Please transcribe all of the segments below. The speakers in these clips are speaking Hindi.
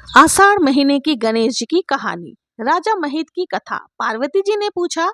आषाढ़ महीने की गणेश जी की कहानी। राजा महित की कथा। पार्वती जी ने पूछा,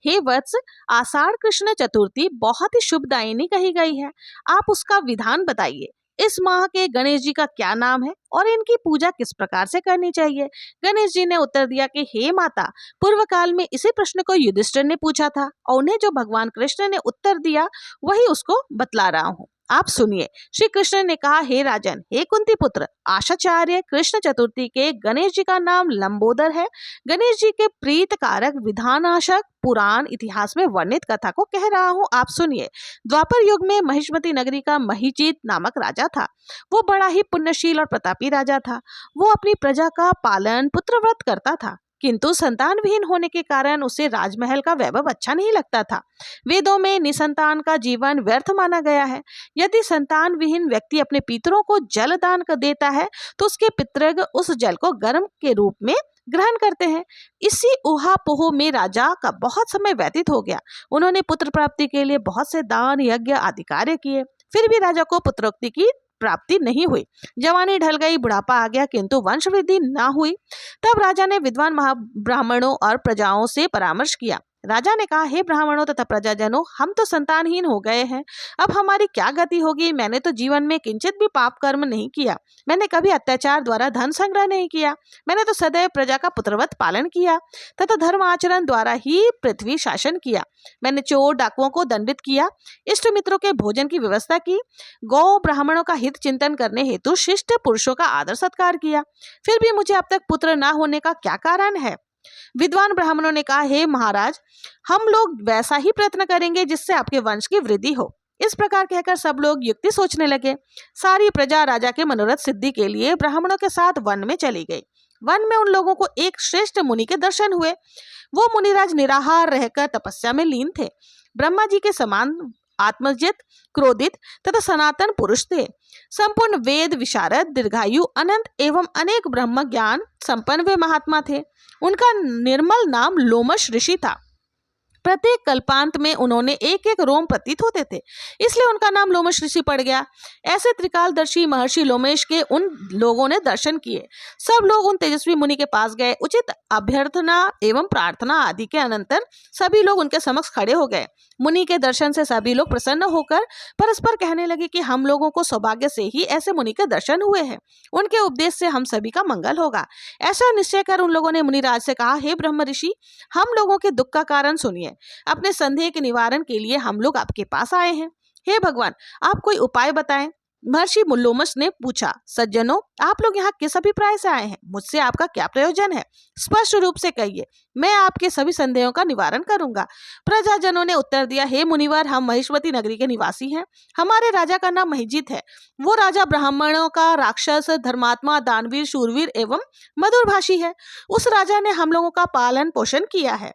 हे वत्स, आषाढ़ कृष्ण चतुर्थी बहुत ही शुभदायिनी कही गई है। आप उसका विधान बताइए। इस माह के गणेश जी का क्या नाम है और इनकी पूजा किस प्रकार से करनी चाहिए? गणेश जी ने उत्तर दिया कि हे माता, पूर्व काल में इसी प्रश्न को युधिष्ठिर ने पूछा था और उन्हें जो भगवान कृष्ण ने उत्तर दिया वही उसको बतला रहा हूँ। आप सुनिए। श्री कृष्ण ने कहा, हे राजन, हे कुंती पुत्र, आचार्य कृष्ण चतुर्थी के गणेश जी का नाम लंबोदर है। गणेश जी के प्रीत कारक विधानाशक पुराण इतिहास में वर्णित कथा को कह रहा हूँ, आप सुनिए। द्वापर युग में महिष्मती नगरी का महिजीत नामक राजा था। वो बड़ा ही पुण्यशील और प्रतापी राजा था। वो अपनी प्रजा का पालन पुत्रव्रत करता था, किंतु संतान विहीन होने के कारण उसे राजमहल का वैभव अच्छा नहीं लगता था। वेदों में निसंतान का जीवन व्यर्थ माना गया है। यदि संतान विहीन व्यक्ति अपने पितरों को जल दान कर देता है तो उसके पितृग उस जल को गर्म के रूप में ग्रहण करते हैं। इसी ऊहापोह में राजा का बहुत समय व्यतीत हो गया। उन्होंने पुत्र प्राप्ति के लिए बहुत से दान यज्ञ आदि कार्य किए, फिर भी राजा को पुत्रोक्ति की प्राप्ति नहीं हुई। जवानी ढल गई, बुढ़ापा आ गया, किंतु वंश वृद्धि न हुई। तब राजा ने विद्वान ब्राह्मणों और प्रजाओं से परामर्श किया। राजा ने कहा, हे ब्राह्मणों तथा प्रजाजनों, हम तो संतानहीन हो गए हैं। अब हमारी क्या गति होगी? मैंने तो जीवन में किंचित भी पाप कर्म नहीं किया। मैंने कभी अत्याचार द्वारा धन संग्रह नहीं किया। मैंने तो सदैव प्रजा का पुत्रवत पालन किया तथा धर्म आचरण द्वारा ही पृथ्वी शासन किया। मैंने चोर डाकुओं को दंडित किया, इष्ट मित्रों के भोजन की व्यवस्था की, गौ ब्राह्मणों का हित चिंतन करने हेतु शिष्ट पुरुषों का आदर सत्कार किया। फिर भी मुझे अब तक पुत्र न होने का क्या कारण है? विद्वान ब्राह्मणों ने कहा, हे महाराज, हम लोग वैसा ही प्रयत्न करेंगे जिससे आपके वंश की वृद्धि हो। इस प्रकार कहकर सब लोग युक्ति सोचने लगे। सारी प्रजा राजा के मनोरथ सिद्धि के लिए ब्राह्मणों के साथ वन में चली गई। वन में उन लोगों को एक श्रेष्ठ मुनि के दर्शन हुए। वो मुनिराज निराहार रहकर तपस्या में लीन थे। ब्रह्मा जी के समान आत्मजित, क्रोधित तथा सनातन पुरुष थे। संपूर्ण वेद विशारद, दीर्घायु, अनंत एवं अनेक ब्रह्म ज्ञान संपन्न वे महात्मा थे। उनका निर्मल नाम लोमश ऋषि था। प्रत्येक कल्पांत में उन्होंने एक एक रोम प्रतीत होते थे, इसलिए उनका नाम लोमश ऋषि पड़ गया। ऐसे त्रिकालदर्शी महर्षि लोमेश के उन लोगों ने दर्शन किए। सब लोग उन तेजस्वी मुनि के पास गए। उचित अभ्यर्थना एवं प्रार्थना आदि के अनंतर सभी लोग उनके समक्ष खड़े हो गए। मुनि के दर्शन से सभी लोग प्रसन्न होकर परस्पर कहने लगे कि हम लोगों को सौभाग्य से ही ऐसे मुनि के दर्शन हुए हैं। उनके उपदेश से हम सभी का मंगल होगा। ऐसा निश्चय कर उन लोगों ने मुनिराज से कहा, हे ब्रह्म ऋषि, हम लोगों के दुख का कारण सुनिए। अपने संदेह के निवारण के लिए हम लोग आपके पास आए हैं। हे भगवान, आप कोई उपाय बताएं। महर्षि लोमश ने पूछा, सज्जनों, आप लोग यहाँ किस अभिप्राय से आए हैं? मुझसे आपका क्या प्रयोजन है? स्पष्ट रूप से कहिए, मैं आपके सभी संदेहों का निवारण करूंगा। प्रजाजनों ने उत्तर दिया, हे मुनिवर, हम महिष्मती नगरी के निवासी हैं। हमारे राजा का नाम महिजीत है। वो राजा ब्राह्मणों का राक्षस, धर्मात्मा, दानवीर, शूरवीर एवं मधुरभाषी है। उस राजा ने हम लोगों का पालन पोषण किया है,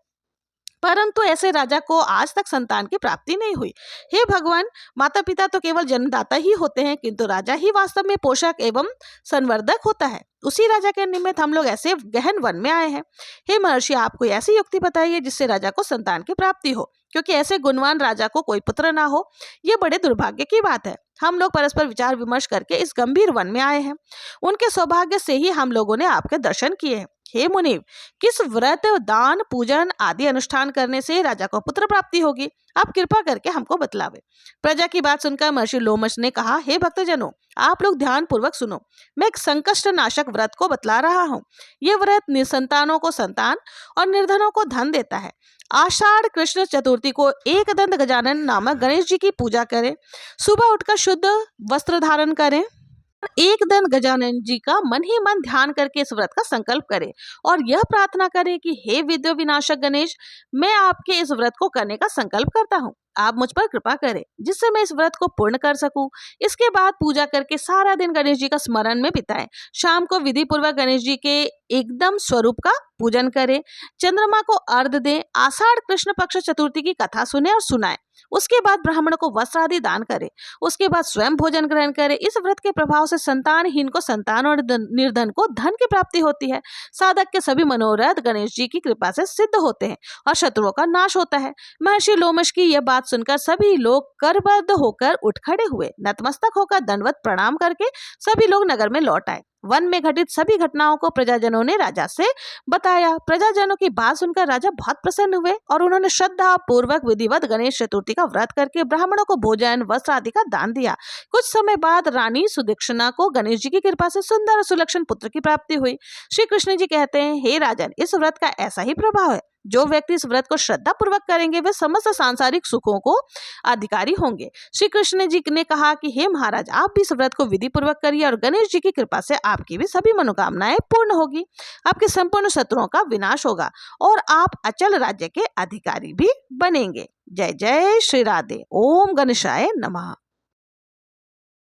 परंतु ऐसे राजा को आज तक संतान की प्राप्ति नहीं हुई। हे भगवान, माता पिता तो केवल जन्मदाता ही होते हैं, किंतु राजा ही वास्तव में पोषक एवं संवर्धक होता है। उसी राजा के निमित्त हम लोग ऐसे गहन वन में आए हैं। हे महर्षि, आप कोई ऐसी युक्ति बताइए जिससे राजा को संतान की प्राप्ति हो, क्योंकि ऐसे गुणवान राजा को कोई पुत्र ना हो, ये बड़े दुर्भाग्य की बात है। हम लोग परस्पर विचार विमर्श करके इस गंभीर वन में आए हैं। उनके सौभाग्य से ही हम लोगों ने आपके दर्शन किए हैं। हे मुनि, किस व्रत, दान, पूजन आदि अनुष्ठान करने से राजा को पुत्र प्राप्ति होगी? आप कृपा करके हमको बतलावे। प्रजा की बात सुनकर महर्षि लोमश ने कहा, हे भक्तजनों, आप लोग ध्यान पूर्वक सुनो। मैं एक संकष्ट नाशक व्रत को बतला रहा हूँ। यह व्रत निसंतानों को संतान और निर्धनों को धन देता है। आषाढ़ कृष्ण चतुर्थी को एक दंत गजानन नामक गणेश जी की पूजा करें। सुबह उठकर शुद्ध वस्त्र धारण करें। एक दिन गजानन जी का मन ही मन ध्यान करके इस व्रत का संकल्प करें और यह प्रार्थना करें कि हे विद्या विनाशक गणेश, मैं आपके इस व्रत को करने का संकल्प करता हूँ। आप मुझ पर कृपा करें जिससे मैं इस व्रत को पूर्ण कर सकूं। इसके बाद पूजा करके सारा दिन गणेश जी का स्मरण में बिताएं। शाम को विधि पूर्वक गणेश जी के एकदम स्वरूप का पूजन करें। चंद्रमा को अर्घ्य दें। आषाढ़ कृष्ण पक्ष चतुर्थी की कथा सुने और सुनाएं। उसके बाद ब्राह्मणों को वस्त्र आदि दान करें। उसके बाद स्वयं भोजन ग्रहण करें। इस व्रत के प्रभाव से संतानहीन को संतान और निर्धन को धन की प्राप्ति होती है। साधक के सभी मनोरथ गणेश जी की कृपा से सिद्ध होते हैं और शत्रुओं का नाश होता है। महर्षि लोमश की यह बात सुनकर सभी लोग करबद्ध होकर उठ खड़े हुए। नतमस्तक होकर दंडवत प्रणाम करके सभी लोग नगर में लौट आए। वन में घटित सभी घटनाओं को प्रजाजनों ने राजा से बताया। प्रजाजनों की बात सुनकर राजा बहुत प्रसन्न हुए और उन्होंने श्रद्धा पूर्वक विधिवत गणेश चतुर्थी का व्रत करके ब्राह्मणों को भोजन वस्त्र आदि का दान दिया। कुछ समय बाद रानी सुदक्षिणा को गणेश जी की कृपा से सुंदर और सुलक्षण पुत्र की प्राप्ति हुई। श्री कृष्ण जी कहते हैं, हे राजन, इस व्रत का ऐसा ही प्रभाव है। जो व्यक्ति इस व्रत को श्रद्धा पूर्वक करेंगे वे समस्त सांसारिक सुखों को अधिकारी होंगे। श्री कृष्ण जी ने कहा कि हे महाराज, आप भी इस व्रत को विधि पूर्वक करिए और गणेश जी की कृपा से आपकी भी सभी मनोकामनाएं पूर्ण होगी। आपके संपूर्ण शत्रुओं का विनाश होगा और आप अचल राज्य के अधिकारी भी बनेंगे। जय जय श्री राधे। ओम गणेशाय नमः।